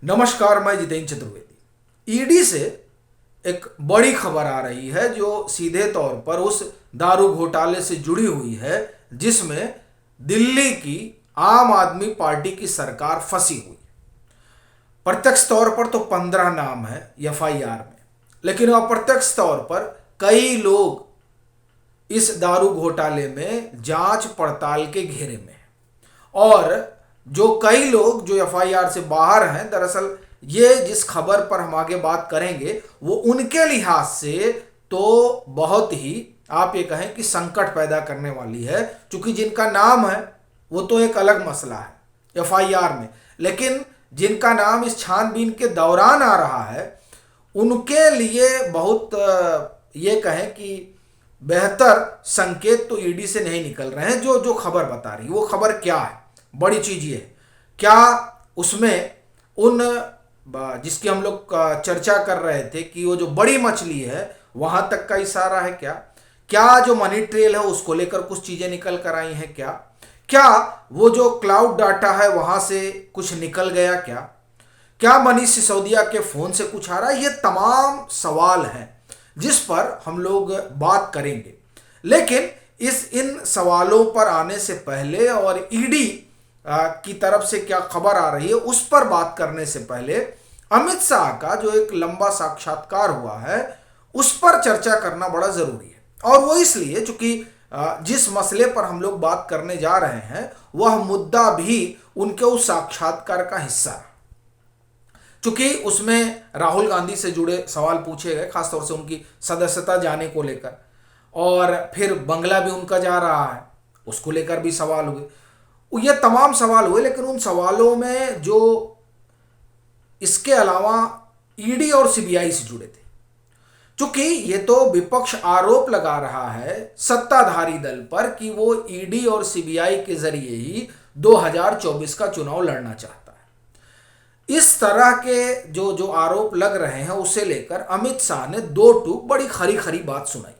नमस्कार, मैं जितेंद्र चतुर्वेदी। ईडी से एक बड़ी खबर आ रही है जो सीधे तौर पर उस दारू घोटाले से जुड़ी हुई है जिसमें दिल्ली की आम आदमी पार्टी की सरकार फंसी हुई। प्रत्यक्ष तौर पर तो 15 नाम है एफआईआर में, लेकिन अप्रत्यक्ष तौर पर कई लोग इस दारू घोटाले में जांच पड़ताल के घेरे में हैं। और जो कई लोग जो एफआईआर से बाहर हैं, दरअसल ये जिस खबर पर हम आगे बात करेंगे वो उनके लिहाज से तो बहुत ही, आप ये कहें कि संकट पैदा करने वाली है, क्योंकि जिनका नाम है वो तो एक अलग मसला है एफआईआर में, लेकिन जिनका नाम इस छानबीन के दौरान आ रहा है उनके लिए बहुत ये कहें कि बेहतर संकेत तो ईडी से नहीं निकल रहे हैं। जो जो खबर बता रही, वो खबर क्या है? बड़ी चीज ये है, क्या उसमें उन जिसकी हम लोग चर्चा कर रहे थे कि वो जो बड़ी मछली है वहां तक का इशारा है? क्या क्या जो मनी ट्रेल है उसको लेकर कुछ चीजें निकल कर आई हैं? क्या क्या वो जो क्लाउड डाटा है वहां से कुछ निकल गया? क्या क्या मनीष सिसोदिया के फोन से कुछ आ रहा है? ये तमाम सवाल हैं जिस पर हम लोग बात करेंगे, लेकिन इन सवालों पर आने से पहले और ईडी की तरफ से क्या खबर आ रही है उस पर बात करने से पहले अमित शाह का जो एक लंबा साक्षात्कार हुआ है उस पर चर्चा करना बड़ा जरूरी है। और वो इसलिए चूंकि जिस मसले पर हम लोग बात करने जा रहे हैं वह मुद्दा भी उनके उस साक्षात्कार का हिस्सा है, चूंकि उसमें राहुल गांधी से जुड़े सवाल पूछे गए, खासतौर से उनकी सदस्यता जाने को लेकर, और फिर बंगला भी उनका जा रहा है उसको लेकर भी सवाल हुए। ये तमाम सवाल हुए, लेकिन उन सवालों में जो इसके अलावा ईडी और सीबीआई से जुड़े थे, चूंकि ये तो विपक्ष आरोप लगा रहा है सत्ताधारी दल पर कि वो ईडी और सीबीआई के जरिए ही 2024 का चुनाव लड़ना चाहता है। इस तरह के जो जो आरोप लग रहे हैं उसे लेकर अमित शाह ने दो टूक बड़ी खरी खरी बात सुनाई।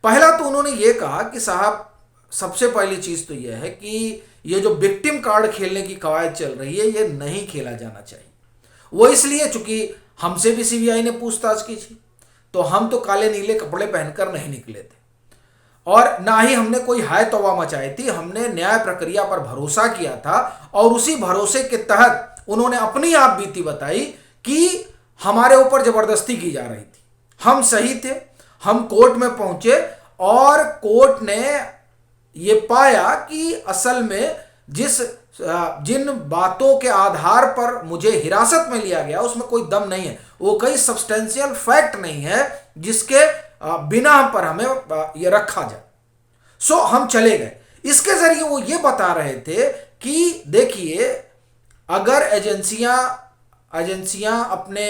पहला तो उन्होंने ये कहा कि साहब, सबसे पहली चीज तो यह है कि ये जो विक्टिम कार्ड खेलने की कवायद चल रही है ये नहीं खेला जाना चाहिए। वो इसलिए चूंकि हमसे भी सीबीआई ने पूछताछ की थी, तो हम तो काले नीले कपड़े पहनकर नहीं निकले थे और ना ही हमने कोई हाय तौबा मचाई थी। हमने न्याय प्रक्रिया पर भरोसा किया था और उसी भरोसे के तहत उन्होंने अपनी आप बीती बताई कि हमारे ऊपर जबरदस्ती की जा रही थी। हम सही थे, हम कोर्ट में पहुंचे और कोर्ट ने ये पाया कि असल में जिन बातों के आधार पर मुझे हिरासत में लिया गया उसमें कोई दम नहीं है, वो कोई सब्सटेंशियल फैक्ट नहीं है जिसके बिना पर हमें ये रखा जाए। सो हम चले गए। इसके जरिए वो ये बता रहे थे कि देखिए, अगर एजेंसियां अपने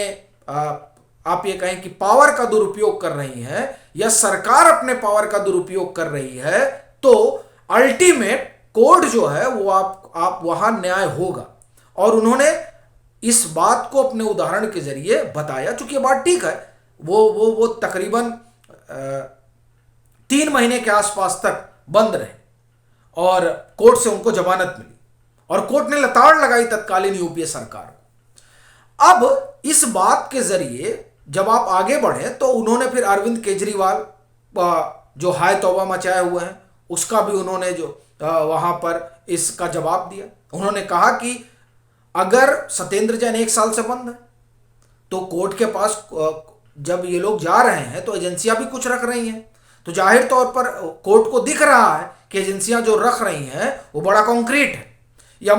आप ये कहें कि पावर का दुरुपयोग कर रही हैं या सरकार अपने पावर का दुरुपयोग कर रही है, तो अल्टीमेट कोर्ट जो है वो आप वहां न्याय होगा। और उन्होंने इस बात को अपने उदाहरण के जरिए बताया। चूंकि ये बात ठीक है, वो तकरीबन 3 महीने के आसपास तक बंद रहे और कोर्ट से उनको जमानत मिली और कोर्ट ने लताड़ लगाई तत्कालीन यूपीए सरकार को। अब इस बात के जरिए जब आप आगे बढ़े तो उन्होंने फिर अरविंद केजरीवाल जो हाय तौबा मचाए हुए हैं उसका भी उन्होंने जो वहां पर इसका जवाब दिया। उन्होंने कहा कि अगर सत्येंद्र जैन 1 साल से बंद है तो कोर्ट के पास जब ये लोग जा रहे हैं तो एजेंसियां भी कुछ रख रही हैं, तो जाहिर तौर पर कोर्ट को दिख रहा है कि एजेंसियां जो रख रही हैं वो बड़ा कॉन्क्रीट है। या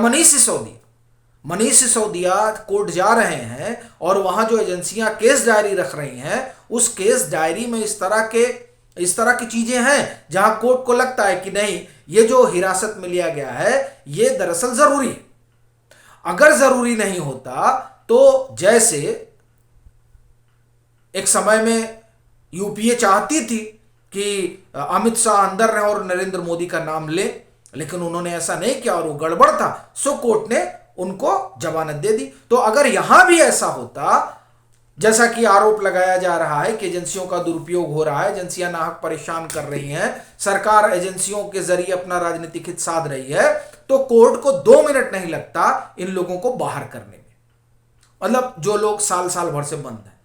मनीष सिसोदिया कोर्ट जा रहे हैं और वहां जो एजेंसियां केस डायरी रख रही हैं उस केस डायरी में इस तरह की चीजें हैं जहां कोर्ट को लगता है कि नहीं, ये जो हिरासत में लिया गया है ये दरअसल जरूरी है। अगर जरूरी नहीं होता तो जैसे एक समय में यूपीए चाहती थी कि अमित शाह अंदर रहे और नरेंद्र मोदी का नाम ले, लेकिन उन्होंने ऐसा नहीं किया और वो गड़बड़ था, सो कोर्ट ने उनको जमानत दे दी। तो अगर यहां भी ऐसा होता, जैसा कि आरोप लगाया जा रहा है कि एजेंसियों का दुरुपयोग हो रहा है, एजेंसियां नाहक परेशान कर रही हैं, सरकार एजेंसियों के जरिए अपना राजनीतिक हित साध रही है, तो कोर्ट को 2 मिनट नहीं लगता इन लोगों को बाहर करने में। मतलब जो लोग साल साल भर से बंद हैं।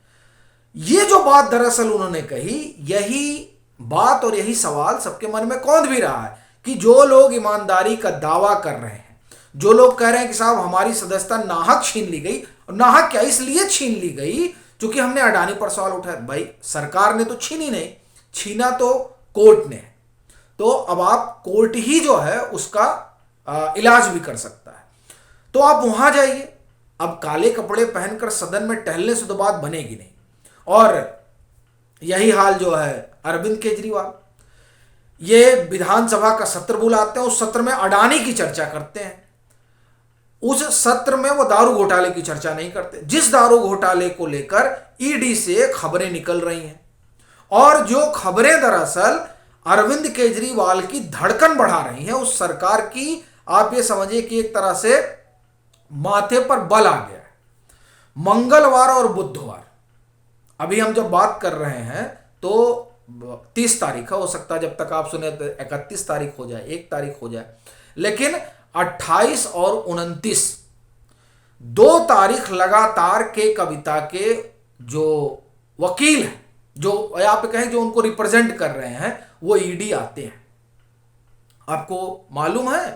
ये जो बात दरअसल उन्होंने कही, यही बात और यही सवाल सबके मन में कौंध भी रहा है कि जो लोग ईमानदारी का दावा कर रहे हैं, जो लोग कह रहे हैं कि साहब हमारी सदस्यता नाहक छीन ली गई, नाहक क्या इसलिए छीन ली गई क्योंकि हमने अडानी पर सवाल उठाया। भाई सरकार ने तो छीनी नहीं, छीना तो कोर्ट ने है। तो अब आप कोर्ट ही जो है उसका इलाज भी कर सकता है। तो आप वहां जाइए। अब काले कपड़े पहनकर सदन में टहलने से तो बात बनेगी नहीं। और यही हाल जो है अरविंद केजरीवाल, ये विधानसभा का सत्र बुलाते हैं, उस सत्र में अडानी की चर्चा करते हैं। उस सत्र में वो दारू घोटाले की चर्चा नहीं करते, जिस दारू घोटाले को लेकर ईडी से खबरें निकल रही हैं, और जो खबरें दरअसल अरविंद केजरीवाल की धड़कन बढ़ा रही हैं उस सरकार की। आप ये समझिए कि एक तरह से माथे पर बल आ गया है। मंगलवार और बुधवार, अभी हम जब बात कर रहे हैं तो 30 तारीख है, हो सकता है जब तक आप सुने तो 31 तारीख हो जाए, 1 तारीख हो जाए, लेकिन 28 और 29 2 तारीख लगातार के कविता के जो वकील हैं, जो आप कहें जो उनको रिप्रेजेंट कर रहे हैं, वो ईडी आते हैं। आपको मालूम है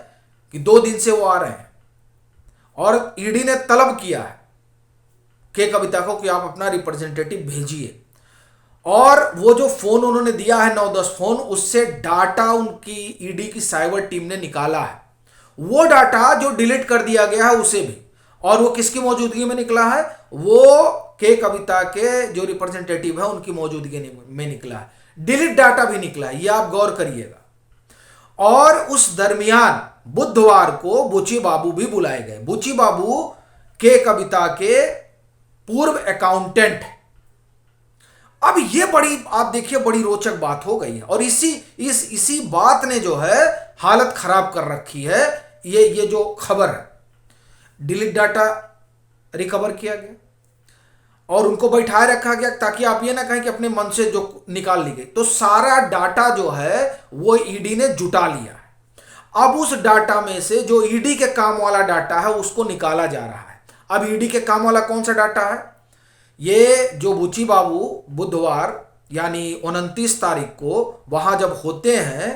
कि 2 दिन से वो आ रहे हैं और ईडी ने तलब किया है के कविता को कि आप अपना रिप्रेजेंटेटिव भेजिए। और वो जो फोन उन्होंने दिया है 9-10 फोन, उससे डाटा उनकी ईडी की साइबर टीम ने निकाला है। वो डाटा जो डिलीट कर दिया गया है उसे भी, और वो किसकी मौजूदगी में निकला है, वो के कविता के जो रिप्रेजेंटेटिव है उनकी मौजूदगी में निकला है। डिलीट डाटा भी निकला है, ये आप गौर करिएगा। और उस दरमियान बुधवार को बुची बाबू भी बुलाए गए। बुची बाबू के कविता के पूर्व अकाउंटेंट। अब ये बड़ी, आप देखिए, बड़ी रोचक बात हो गई है, और इसी बात ने जो है हालत खराब कर रखी है। ये जो खबर है, डिलीट डाटा रिकवर किया गया और उनको बैठाए रखा गया ताकि आप ये ना कहें कि अपने मन से जो निकाल ली गई। तो सारा डाटा जो है वो ईडी ने जुटा लिया है। अब उस डाटा में से जो ईडी के काम वाला डाटा है उसको निकाला जा रहा है। अब ईडी के काम वाला कौन सा डाटा है? ये जो बुची बाबू बुधवार यानी 29 तारीख को वहां जब होते हैं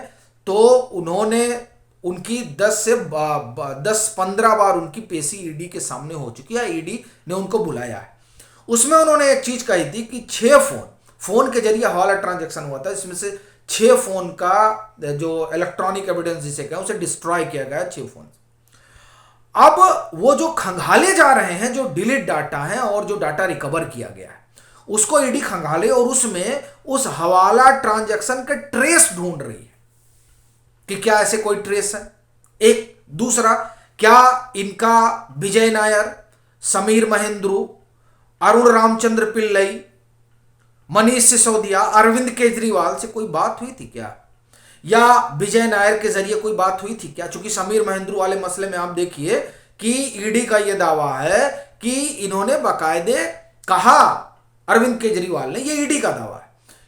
तो उन्होंने उनकी 10-15 बार उनकी पेशी ईडी के सामने हो चुकी है। ईडी ने उनको बुलाया है। उसमें उन्होंने एक चीज कही थी कि 6 फोन के जरिए हवाला ट्रांजैक्शन हुआ था। इसमें से 6 फोन का जो इलेक्ट्रॉनिक एविडेंस जिसे कहें उसे डिस्ट्रॉय किया गया, 6 फोन। अब वो जो खंगाले जा रहे हैं, जो डिलीट डाटा है और जो डाटा रिकवर किया गया है, उसको ईडी खंगाले और उसमें उस हवाला ट्रांजैक्शन के ट्रेस ढूंढ रही है कि क्या ऐसे कोई ट्रेस है। एक दूसरा, क्या इनका विजय नायर, समीर महेंद्रू, अरुण रामचंद्र पिल्लई, मनीष सिसोदिया, अरविंद केजरीवाल से कोई बात हुई थी क्या, या विजय नायर के जरिए कोई बात हुई थी क्या? चूंकि समीर महेंद्रू वाले मसले में आप देखिए कि ईडी का यह दावा है कि इन्होंने बाकायदे कहा, अरविंद केजरीवाल ने, ये ईडी का दावा है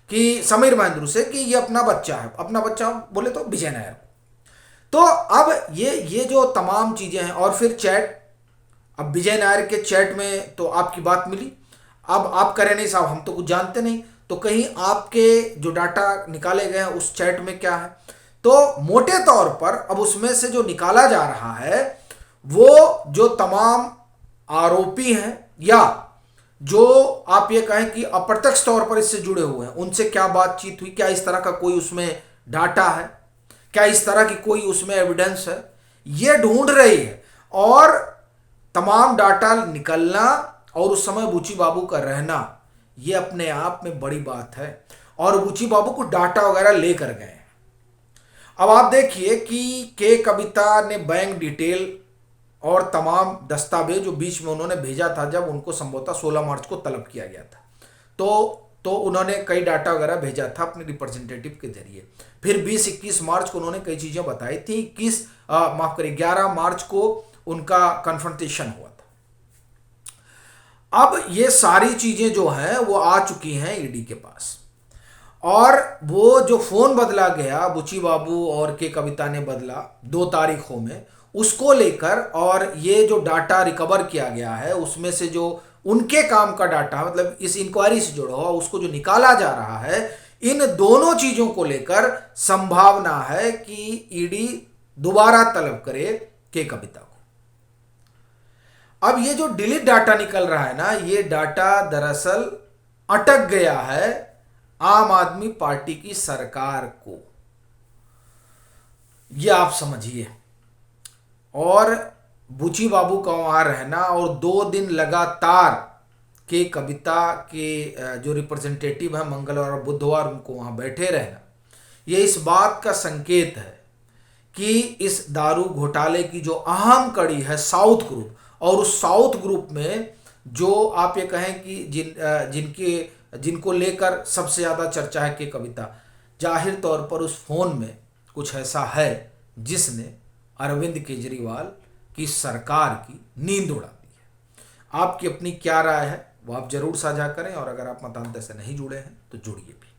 कि समीर महेंद्रू से कि ये अपना बच्चा है, अपना बच्चा बोले तो विजय नायर। तो अब ये जो तमाम चीजें हैं, और फिर चैट, अब विजय नायर के चैट में तो आपकी बात मिली। अब आप करें नहीं साहब हम तो कुछ जानते नहीं, तो कहीं आपके जो डाटा निकाले गए हैं उस चैट में क्या है? तो मोटे तौर पर अब उसमें से जो निकाला जा रहा है वो जो तमाम आरोपी हैं या जो आप ये कहें कि अप्रत्यक्ष तौर पर इससे जुड़े हुए हैं, उनसे क्या बातचीत हुई, क्या इस तरह का कोई उसमें डाटा है, क्या इस तरह की कोई उसमें एविडेंस है, ये ढूंढ रही है। और तमाम डाटा निकलना और उस समय बुची बाबू का रहना, ये अपने आप में बड़ी बात है। और बुची बाबू को डाटा वगैरह लेकर गए। अब आप देखिए कि के कविता ने बैंक डिटेल और तमाम दस्तावेज जो बीच में उन्होंने भेजा था, जब उनको संभवतः 16 मार्च को तलब किया गया था, तो उन्होंने कई डाटा वगैरह भेजा था अपने रिप्रेजेंटेटिव के जरिए। फिर 20-21 मार्च को उन्होंने कई चीजें बताई थी। 11 मार्च को उनका कन्फ्रंटेशन हुआ था। अब ये सारी चीजें जो हैं वो आ चुकी हैं ईडी के पास। और वो जो फोन बदला गया, बुची बाबू और के कविता ने बदला 2 तारीखों में, उसको लेकर, और ये जो डाटा रिकवर किया गया है उसमें से जो उनके काम का डाटा, मतलब इस इंक्वायरी से जुड़ा हुआ, उसको जो निकाला जा रहा है, इन दोनों चीजों को लेकर संभावना है कि ईडी दोबारा तलब करे के कविता को। अब ये जो डिलीट डाटा निकल रहा है ना, ये डाटा दरअसल अटक गया है आम आदमी पार्टी की सरकार को, ये आप समझिए। और बुची बाबू का वहां रहना और 2 दिन लगातार के कविता के जो रिप्रेजेंटेटिव है मंगलवार और बुधवार उनको वहां बैठे रहना, ये इस बात का संकेत है कि इस दारू घोटाले की जो अहम कड़ी है साउथ ग्रुप, और उस साउथ ग्रुप में जो आप ये कहें कि जिनको लेकर सबसे ज़्यादा चर्चा है के कविता, जाहिर तौर पर उस फोन में कुछ ऐसा है जिसने अरविंद केजरीवाल की सरकार की नींद उड़ा दी है। आपकी अपनी क्या राय है वो आप जरूर साझा करें, और अगर आप मतांतर से नहीं जुड़े हैं तो जुड़िए भी।